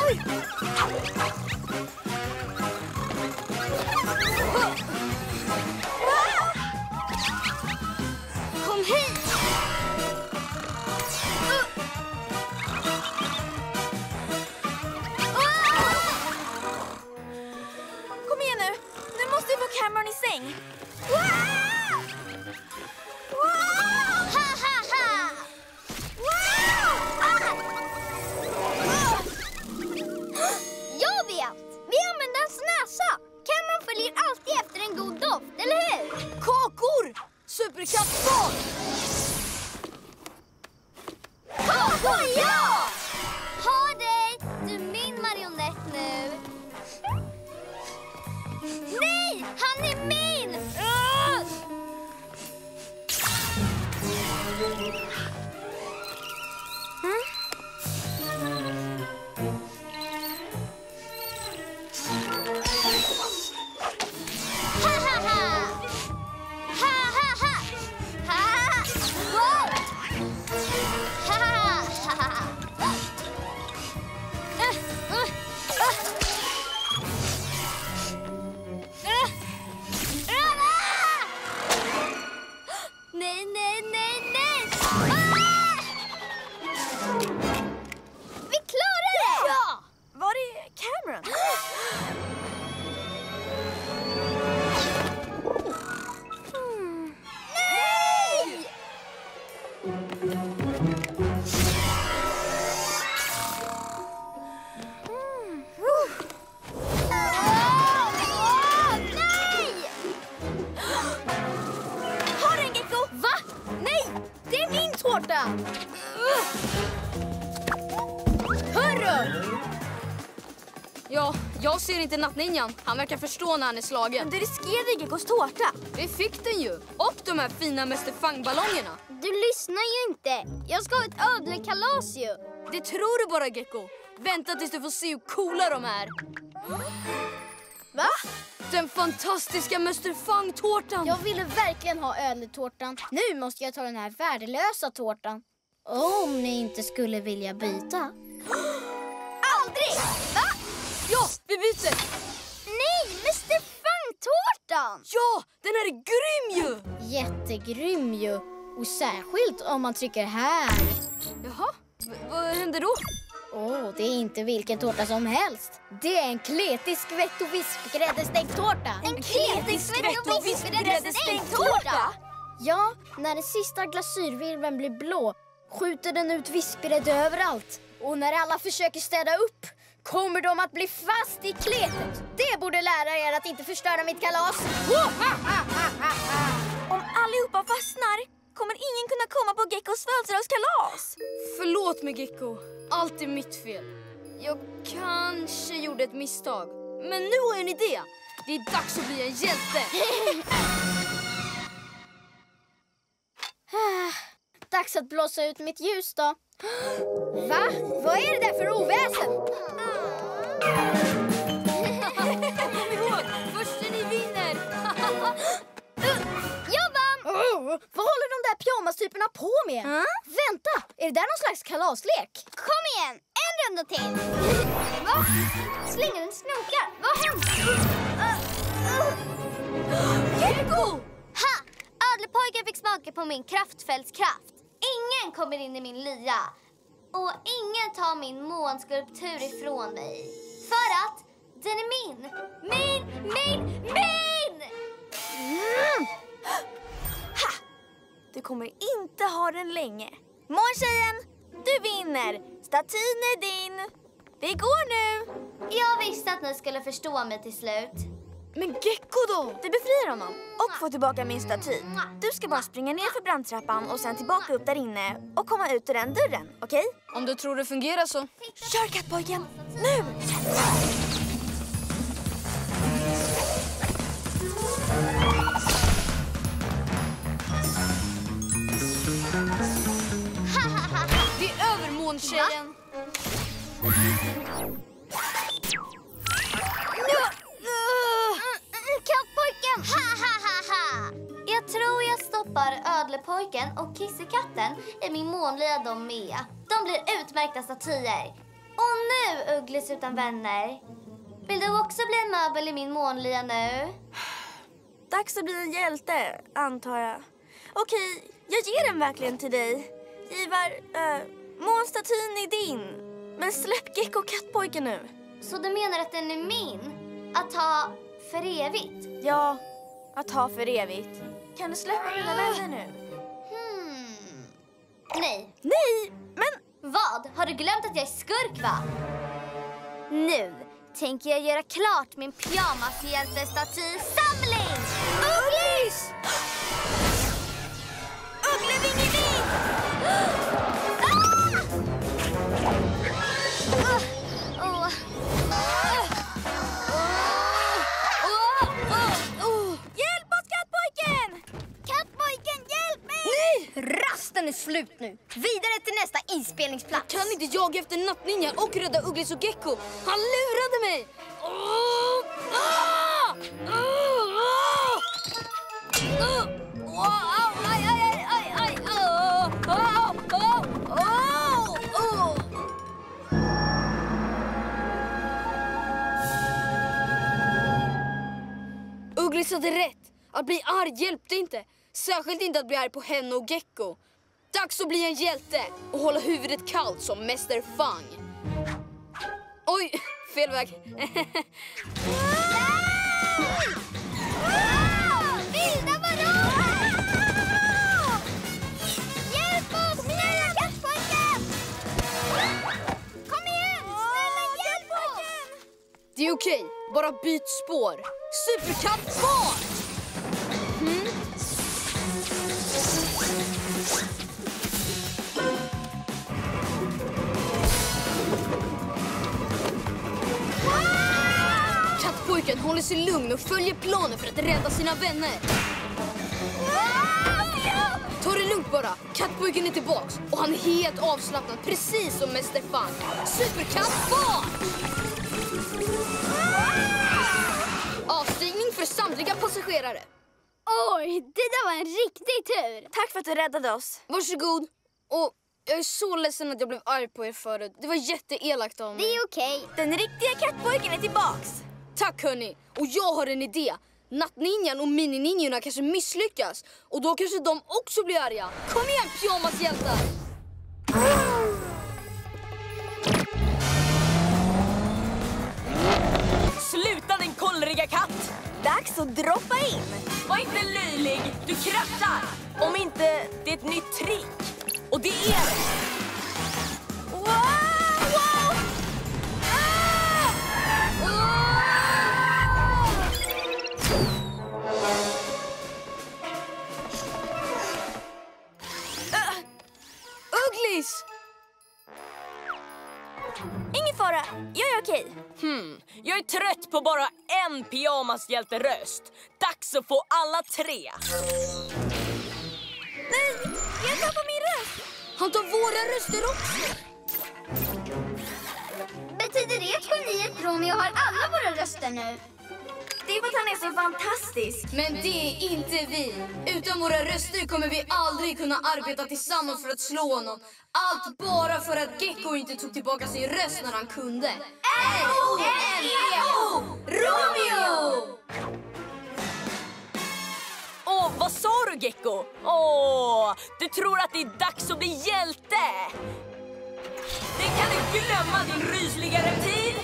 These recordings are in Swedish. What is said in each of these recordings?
Oj! Kom hit! Kom igen nu. Nu måste vi få Cameron i säng. Jag vet! Vi använder hans näsa. Cameron följer alltid efter en god doft, eller hur? Kakor! Superkattbarn! Kakor, ja! Ha dig! Du är min marionett nu. Nej! Han är min! Nej, nej, nej, nej! Vi klarar det! Ja! Var är Cameron? Nej! Nej! Har du en gecko? Va? Nej! Det är min tårta! Hörru! Ja, jag ser inte nattninjan. Han verkar förstå när han är slagen. Du riskerade geckos tårta. Vi fick den ju. Och de här fina Mr. Fang-ballongerna. Du lyssnar ju inte. Jag ska ha ett ödlekalas ju. Det tror du bara, Gecko. Vänta tills du får se hur coola de är. Va? Den fantastiska Mr. Fang-tårtan. Jag ville verkligen ha ödletårtan. Nu måste jag ta den här värdelösa tårtan. Om ni inte skulle vilja byta. Aldrig! Va? Ja, vi byter. Nej, Mr. Fang-tårtan! Ja, den här är grym ju. Jättegrym ju. Och särskilt om man trycker här. Jaha, vad händer då? Det är inte vilken tårta som helst. Det är en kletig skvätt och vispgräddestänktårta. En kletig skvätt och vispgräddestänktårta? Ja, när den sista glasyrvirveln blir blå skjuter den ut vispgrädde överallt. Och när alla försöker städa upp kommer de att bli fast i kletet. Det borde lära er att inte förstöra mitt kalas. Om allihopa fastnar kommer ingen kunna komma på Geckos födelsedagskalas. Förlåt mig, Gecko. Allt är mitt fel. Jag kanske gjorde ett misstag. Men nu har jag en idé. Det är dags att bli en hjälte. Dags att blåsa ut mitt ljus då. Va? Vad är det där för oväsen? Kom ihåg, först ni vinner. Jag vann! Vad håller de där pyjamastyperna på med? Vänta, är det där någon slags kalaslek? Kom igen, en runda till. Va? Slingaren snokar. Vad hände? Gecko! Ha! Ödlepojken fick smaka på min kraftfältskraft. Ingen kommer in i min lya. Och ingen tar min månskulptur ifrån mig. För att den är min. Min! Ha! Du kommer inte ha den länge. Måntjejen, du vinner. Statyn är din. Vi går nu. Jag visste att ni skulle förstå mig till slut. Men Gecko då? Vi befriar honom och får tillbaka min staty. Du ska bara springa ner för brandtrappan och sen tillbaka upp där inne och komma ut ur den dörren, okej? Om du tror det fungerar så. Kör, kattpojken! Nu! Det är över, måntjejen. Kattpojken! Jag tror jag stoppar ödlepojken och kissekatten i min månlya de med. De blir utmärkta statyer. Och nu, Ugglis utan vänner. Vill du också bli en möbel i min månlya nu? Dags att bli en hjälte, antar jag. Okej, jag ger den verkligen till dig. Ivar, månstatyn är din. Men släpp Gecko och kattpojken nu. Så du menar att den är min? Att ha för evigt? Ja, att ha för evigt. Kan du släppa mina vänner nu? Nej. Nej, men... Vad? Har du glömt att jag är skurk, va? Nu tänker jag göra klart min pyjamashjältestatysamling! Ugglis! Ugglevingeving! Hjälp oss, kattpojken! Kattpojken, hjälp mig! Rasten är slut nu. Vidare till nästa inspelningsplats. Kan inte jaga efter nattninjan och rädda Ugglis och Gecko? Han lurade mig! Ugglis hade rätt. Att bli arg hjälpte inte. Särskilt inte att bli arg på henne och Gecko. Dags att bli en hjälte och hålla huvudet kallt som Mäster Fang. Oj, fel väg. Vilda varoner! Hjälp oss! Snälla kattpojken! Kom igen! Snälla hjälp oss! Det är okej, bara byt spår. Superkattfart! Kattpojken håller sig lugn och följer planen för att rädda sina vänner. Ta det lugnt bara. Kattpojken är tillbaks och han är helt avslappnad, precis som Mäster Fang. Superkattfart! Avstigning för samtliga passagerare. Oj, det där var en riktig tur. Tack för att du räddade oss. Varsågod. Och jag är så ledsen att jag blev arg på er förut. Det var jätteelakt av mig. Det är okej. Den riktiga kattpojken är tillbaks. Tack hörni. Och jag har en idé. Nattninjan och minininjorna kanske misslyckas. Och då kanske de också blir arga. Kom igen, pyjamashjältar! Sluta din kollriga katt! Dags att droppa in. Var inte löjlig, du kraschar! Om inte det är ett nytt trick. Och det är det! Wow! Wow! Ugglis! Ingen fara, jag är okej. Jag är trött på bara en pyjamashjälteröst. Dags att få alla tre. Nej, jag tappar min röst. Han tar våra röster också. Betyder det att geniet Romeo har alla våra röster nu? Det är för att han är så fantastisk. Men det är inte vi. Utan våra röster kommer vi aldrig kunna arbeta tillsammans för att slå honom. Allt bara för att Gecko inte tog tillbaka sin röst när han kunde. R-O-M-E-O! Romeo! Åh, vad sa du, Gecko? Du tror att det är dags att bli hjälte? Det kan du glömma, din rysliga reptil!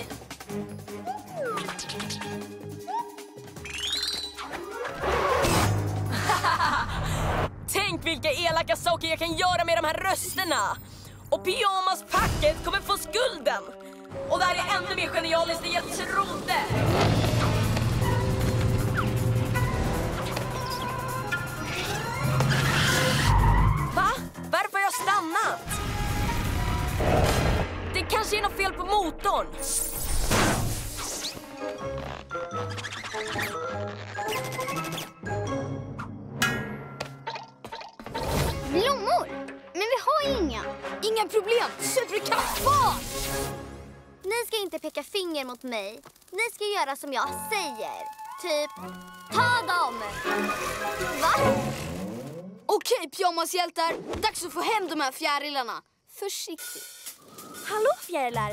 Tänk vilka elaka saker jag kan göra med de här rösterna! Och pyjamaspacket kommer få skulden! Och det här är ännu mer genialiskt än jag trodde! Va? Varför har jag stannat? Det kanske är något fel på motorn. Blommor? Men vi har inga. Inga problem, superkattfart! Ni ska inte peka finger mot mig. Ni ska göra som jag säger. Typ, ta dem! Va? Okej, pyjamashjältar. Dags att få hem de här fjärilarna. Försiktigt. Hallå, fjärilar.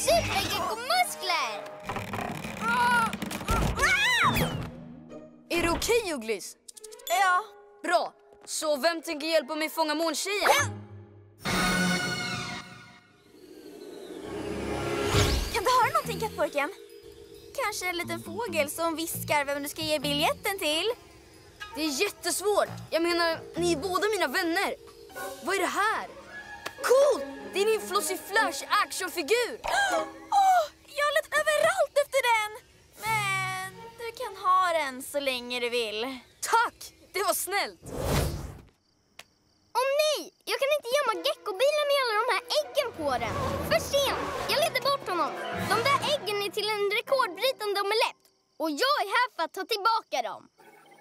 Supergecko-muskler! Är det okej, Ugglis? Ja. Bra. Så vem tänker hjälpa mig fånga måntjejen? Kan du höra någonting, kattpojken? Kanske en liten fågel som viskar vem du ska ge biljetten till. Det är jättesvårt. Jag menar, ni är båda mina vänner. Vad är det här? Cool! Det är din Flossy Flash actionfigur. Jag har lett överallt efter den. Men du kan ha den så länge du vill. Tack! Det var snällt. Åh nej! Jag kan inte gömma geckobilen med alla de här äggen på den. För sent! Jag ledde bort honom. De där äggen är till en rekordbrytande omelett. Och jag är här för att ta tillbaka dem.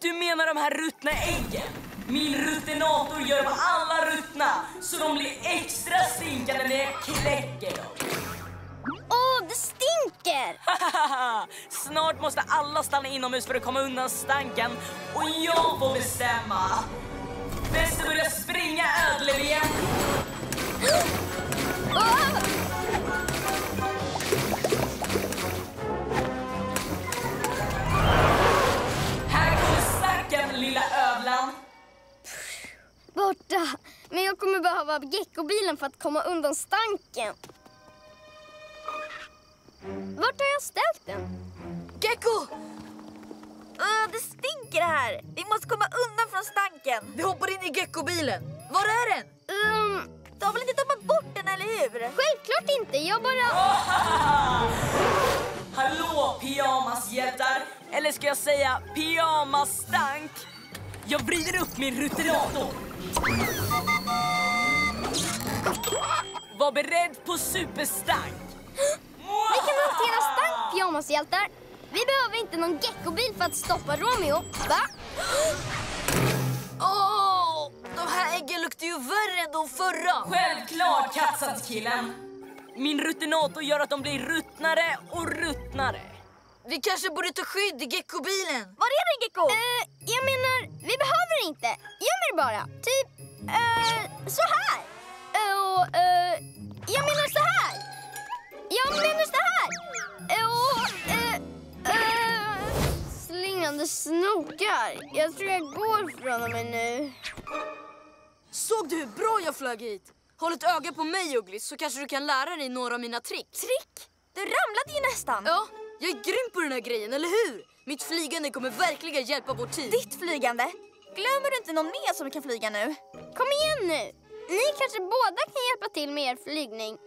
Du menar de här ruttna äggen? Min ruttinator gör dem alla ruttna så de blir extra stinkande när jag kläcker dem. Åh, det stinker! Snart måste alla stanna inomhus för att komma undan stanken. Och jag får bestämma. Bäst att börja springa, ödleven. Här kommer stanken, lilla ödlan. Borta. Men jag kommer behöva geckobilen för att komma undan stanken. Vart har jag ställt den? Gecko! Det stinker här. Vi måste komma undan från stanken. Vi hoppar in i geckobilen. Var är den? Du har väl inte tappat bort den, eller hur? Självklart inte. Jag bara... Hallå, pyjamashjältar. Eller ska jag säga pyjamasstank. Jag vrider upp min ruttinator. Var beredd på superstank. Vi kan hantera stank, pyjamashjältar. Vi behöver inte någon geckobil för att stoppa Romeo, va? De här äggen luktar ju värre än de förra. Självklart, kattsanskillen. Min ruttinator gör att de blir ruttnare och ruttnare. Vi kanske borde ta skydd i geckobilen. Var är den, Gecko? Jag menar, vi behöver inte. Göm er bara. Typ, så här. Jag menar så här. Jag menar så här. Slingande snokar. Jag tror jag går från och med nu. Såg du hur bra jag flög hit? Håll ett öga på mig, Ugglis, så kanske du kan lära dig några av mina trick. Trick? Du ramlade ju nästan. Ja, jag är grym på den här grejen, eller hur? Mitt flygande kommer verkligen hjälpa vår tid. Ditt flygande? Glömmer du inte någon mer som kan flyga nu? Kom igen nu. Ni kanske båda kan hjälpa till med er flygning.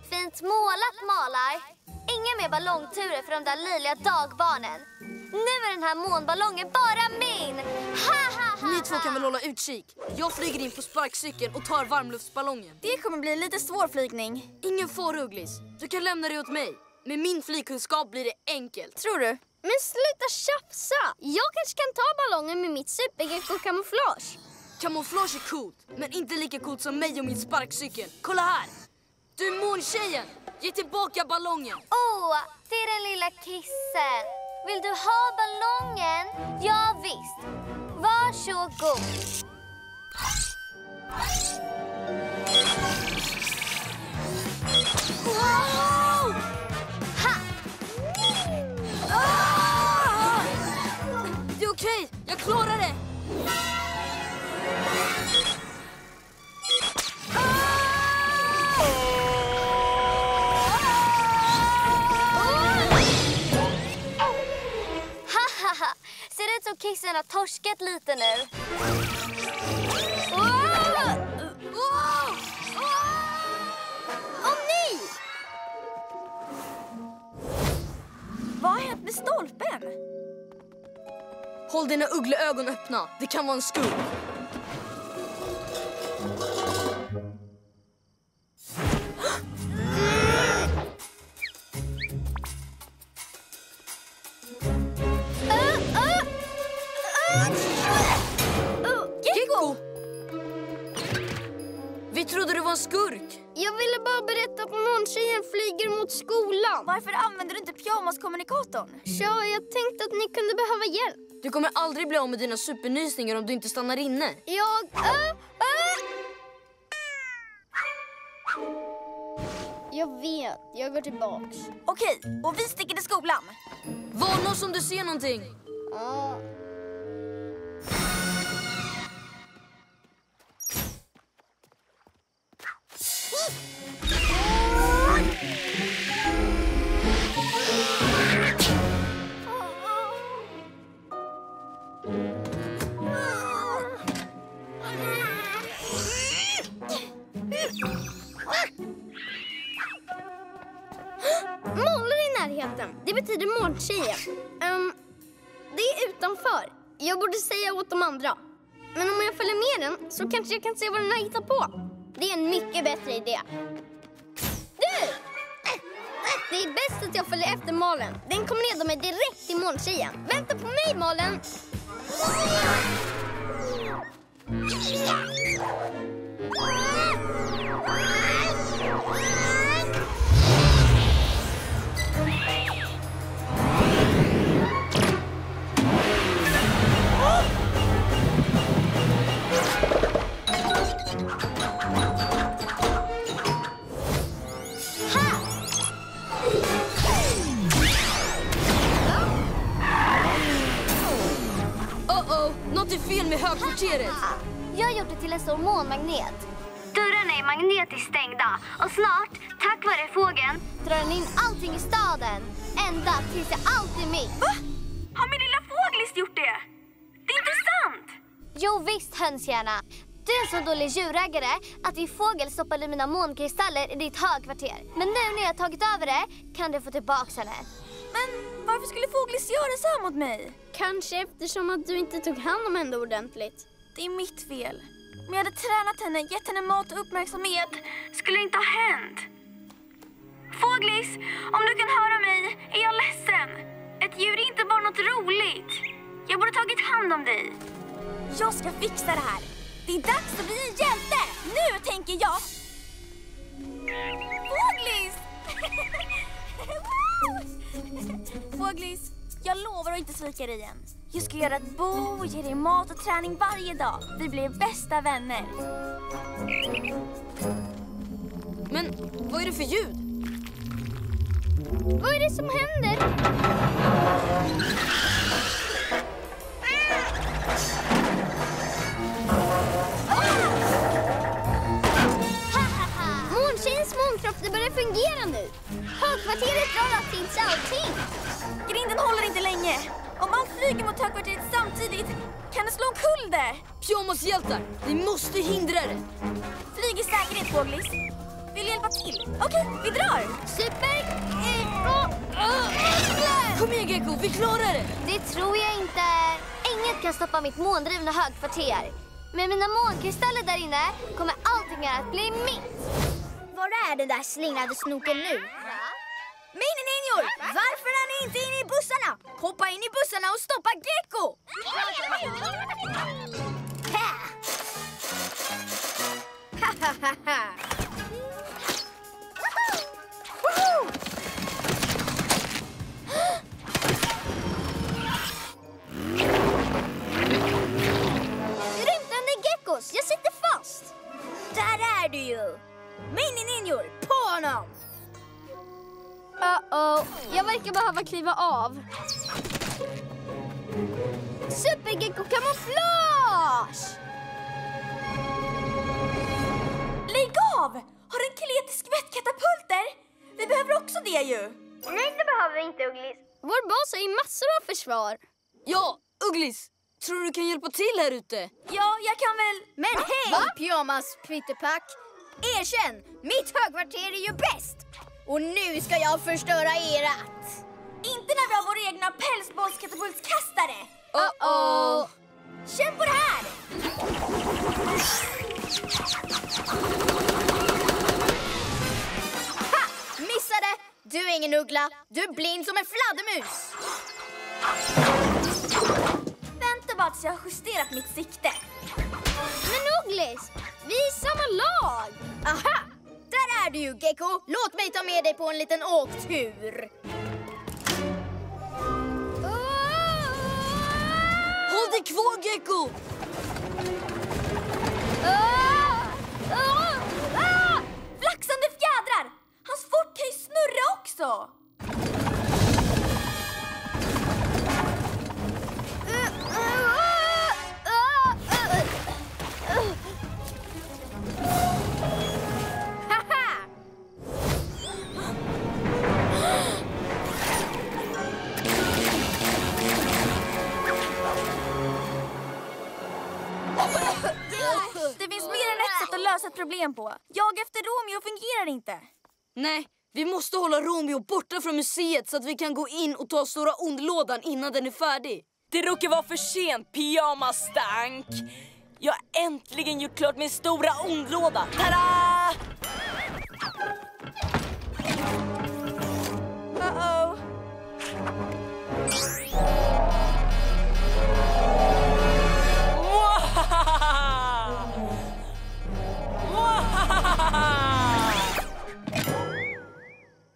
Fint målat, Malar. Inga mer ballongturer för de där löjliga dagbarnen. Nu är den här månballongen bara min. Ha, ha, ha, Ni två kan väl hålla utkik. Jag flyger in på sparkcykeln och tar varmluftsballongen. Det kommer bli lite svår flygning. Ingen fara, Ugglis. Du kan lämna det åt mig. Med min flygkunskap blir det enkelt. Tror du? Men sluta tjafsa. Jag kanske kan ta ballongen med mitt supergecko-kamouflage. Kamouflage är coolt, men inte lika coolt som mig och min sparkcykel. Kolla här! Du är måntjejen! Ge tillbaka ballongen! det är den lilla kissen. Vill du ha ballongen? Ja, visst. Varsågod. Wow! Ha! Det är okej, jag klarar det! Ser det ut som kissen har torskat lite nu? Åh nej! Vad har hänt med stolpen? Håll dina uggleögon öppna, det kan vara en skurk. Gecko! Vi trodde det var en skurk. Jag ville bara berätta att måntjejen flyger mot skolan. Varför använder du inte pyjamaskommunikatorn? Ja, jag tänkte att ni kunde behöva hjälp. Du kommer aldrig bli av med dina supernysningar om du inte stannar inne. Jag vet, jag går tillbaks. Okej, och vi sticker till skolan. Varna oss om du ser någonting. Ja. Målar i närheten. Det betyder måltjejen. Det är utanför. Jag borde säga åt de andra. Men om jag följer med den så kanske jag kan se vad den har hittat på. Det är en mycket bättre idé. Du! Det är bäst att jag följer efter Malen. Den kommer leda mig direkt till måltjejen. Vänta på mig, Malen! Något är fel med högkvarteret. Jag har gjort det till en stor månmagnet. Dörrarna är magnetiskt stängda och snart, tack vare fågeln, drar den in allting i staden. Ända tills jag alltid är mitt. Va? Har min lilla fåglis gjort det? Det är intressant. Jo visst, hönshjärna. Du är en så dålig djurägare att din fågel stoppade mina månkristaller i ditt högkvarter. Men nu när jag har tagit över det kan du få tillbaka henne. Men varför skulle fåglis göra så här mot mig? Kanske eftersom att du inte tog hand om henne ordentligt. Det är mitt fel. Om jag hade tränat henne, gett henne mat och uppmärksamhet, skulle det inte ha hänt. Fåglis, om du kan höra mig, är jag ledsen. Ett djur är inte bara något roligt. Jag borde tagit hand om dig. Jag ska fixa det här. Det är dags att bli en hjälte. Nu tänker jag. Fåglis! Fåglis, jag lovar att inte svika dig igen. Jag ska göra ett bo och ge dig mat och träning varje dag. Vi blir bästa vänner. Men vad är det för ljud? Vad är det som händer? Måntjejens månkrafter börjar fungera nu. Högkvarteret drar till allting. Grinden håller inte länge. Om allt flyger mot högkvarteret samtidigt kan det slå omkull det. Pyjamashjältar, vi måste hindra det. Flyg i säkerhet, Fåglis. Vill hjälpa till? Okej, vi drar. Super! Kom igen, Gecko, vi klarar det. Det tror jag inte. Inget kan stoppa mitt måndrivna högkvarter. Med mina månkristaller där inne kommer allting att bli mitt. Var är den där slingrande snoken nu? Mini-ninjor! Varför är ni inte inne i bussarna? Hoppa in i bussarna och stoppa Gecko! Rymdande geckos, jag sitter fast. Där är du ju! Mini-ninjor, på honom! Jag verkar behöva kliva av. Supergecko kamouflage! Lägg av! Har en kinetisk skvättkatapulter? Vi behöver också det ju. Nej, det behöver vi inte, Ugglis. Vår bas har ju massor av försvar. Ja, Ugglis, tror du kan hjälpa till här ute? Ja, jag kan väl... Men hej, pyjamas pyttepack! Erkänn, mitt högkvarter är ju bäst! Och nu ska jag förstöra erat! Inte när vi har vår egna pälsbollskatapultkastare. Uh-oh. Känn på det här! Ha! Missade! Du är ingen uggla. Du är blind som en fladdermus. Vänta bara tills jag har justerat mitt sikte. Men Ugglis, vi är samma lag. Aha! Där är du ju, Gecko. Låt mig ta med dig på en liten åktur. Håll dig kvar, Gecko! Flaxande fjädrar! Hans också! Det finns mer än ett sätt att lösa ett problem på. Jag efter Romeo fungerar inte. Nej, vi måste hålla Romeo borta från museet så att vi kan gå in och ta stora ondlådan innan den är färdig. Det råkar vara för sent, pyjamasstank. Jag har äntligen gjort klart min stora ondlåda. Tada! Uh-oh.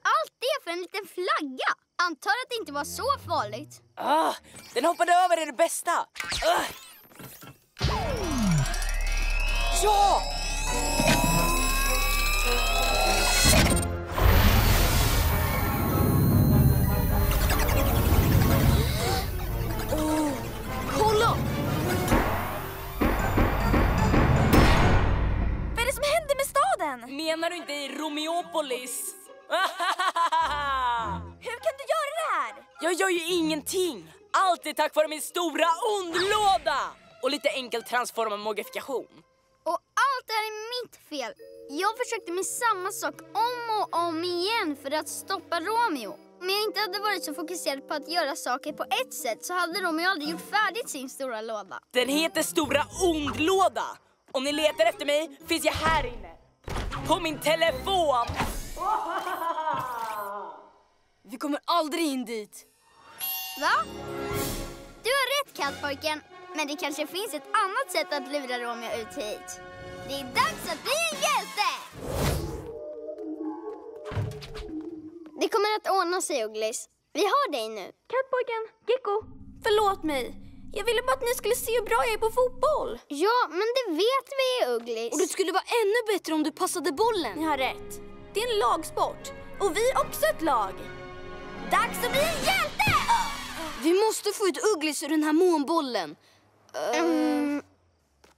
Allt det för en liten flagga. Antar att det inte var så farligt. Den hoppade över i det bästa. Ja! Kolla! Vad är det som händer med staden? Menar du inte i Romeopolis? Hur kan du göra det här? Jag gör ju ingenting. Allt är tack vare min stora ondlåda. Och lite enkel transformamodifikation. Och allt är mitt fel. Jag försökte med samma sak om och om igen för att stoppa Romeo. Om jag inte hade varit så fokuserad på att göra saker på ett sätt så hade Romeo aldrig gjort färdigt sin stora låda. Den heter stora ondlåda. Om ni letar efter mig finns jag här inne. På min telefon. Vi kommer aldrig in dit. Va? Du har rätt, kattpojken. Men det kanske finns ett annat sätt att lura Romeo ut hit. Det är dags att bli en hjälte! Det kommer att ordna sig, Ugglis. Vi har dig nu. Kattpojken, Gecko, förlåt mig. Jag ville bara att ni skulle se hur bra jag är på fotboll. Ja, men det vet vi, Ugglis. Och det skulle vara ännu bättre om du passade bollen. Ni har rätt. Det är en lagsport. Och vi är också ett lag. Dags att bli en hjälte! Vi måste få ut Ugglis ur den här månbollen.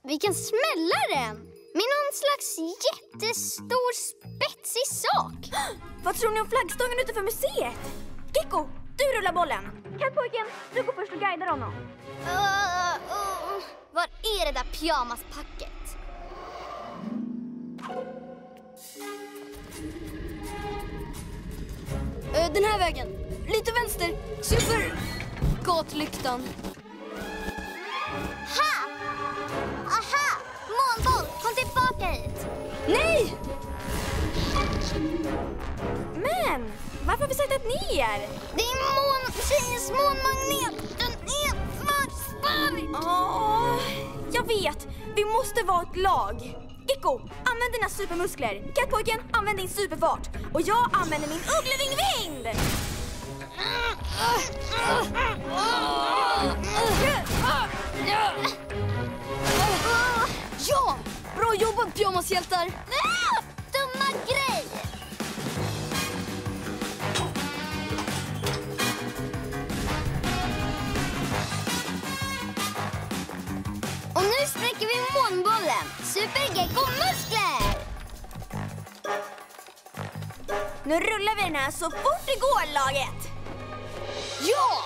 Vi kan smälla den med någon slags jättestor spetsig sak. Vad tror ni om flaggstången utanför museet? Gecko, du rullar bollen. Kattpojken, du går först och guidar honom. Var är det där pyjamaspacket? Den här vägen. Lite vänster. Se för gatlyktan. Ha! Aha! Månboll, kom tillbaka hit. Nej! Men, varför har vi saktat ner? Det är tjejens månmagnet. Den är för stark. Jag vet, vi måste vara ett lag. Gecko, använd dina supermuskler. Kattpojken, använd din superfart. Och jag använder min ugglevingvind. Ja! Bra jobbat, pyjamashjältar! Dumma grej! Och nu spräcker vi månbollen. Super-Gecko-muskler! Nu rullar vi den här så fort det går, laget. Ja!